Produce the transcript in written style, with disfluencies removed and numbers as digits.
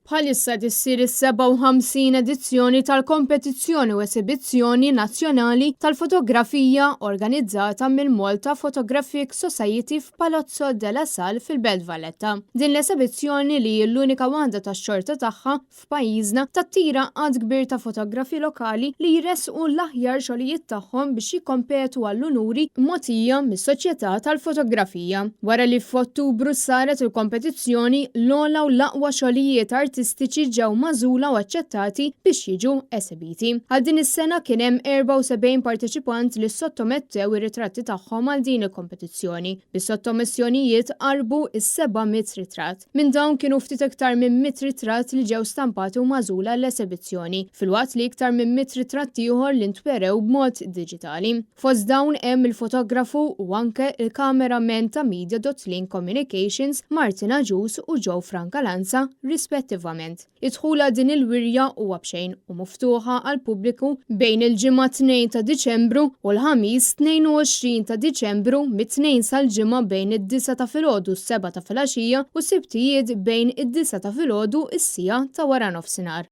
Bħalissa tissir is-57 edizzjoni tal-kompetizzjoni u esibizzjoni nazzjonali tal-fotografija organizzata mill-Malta Photographic Society f'Palazzo della Sal fil-Belt Valletta. Din l-esibizzjoni li l-unika waħda tax-xorta tagħha f'pajjiżna tattira għad kbir ta' fotografi lokali li jresqu l-aħjar xogħlijiet tagħhom biex jikkompetu għall-unuri mogħtija mis-soċjetà tal-fotografija. Wara li f'Ottubru saret il-kompetizzjoni l-ogħla u l-aqwa xogħlijiet artistiċi ġew magħżula u aċċettati biex jiġu esibiti. Għal din is-sena kien hemm 74 parteċipant li sottomettew ir-ritratti tagħhom għal din il-kompetizzjoni. Bis-sottomissjonijiet qarbu is-700 ritratt. Minn dawn kienu ftit iktar minn 100 ritratt li ġew stampati u magħżula l-esibizzjoni, filwaqt li iktar minn 100 ritratt ieħor li ntwerew b'mod diġitali. Fost dawn hemm il-fotografu u anke il-kameraman ta' Media.Link Communications Martina Ġus u Joe Francalanza rispettivament. Idħula din il-wirja huwa b'xejn u miftuħa għal pubbliku bejn il-ġimgħa 2 ta' Diċembru u l-ħamis 22 ta' Diċembru mit-2 sal-ġimgħa bejn id-9 ta' filgħodu s-7 ta' filgħaxija u s-sibtijiet bejn id-9 ta' filgħodu is-sija ta' wara nofsinhar.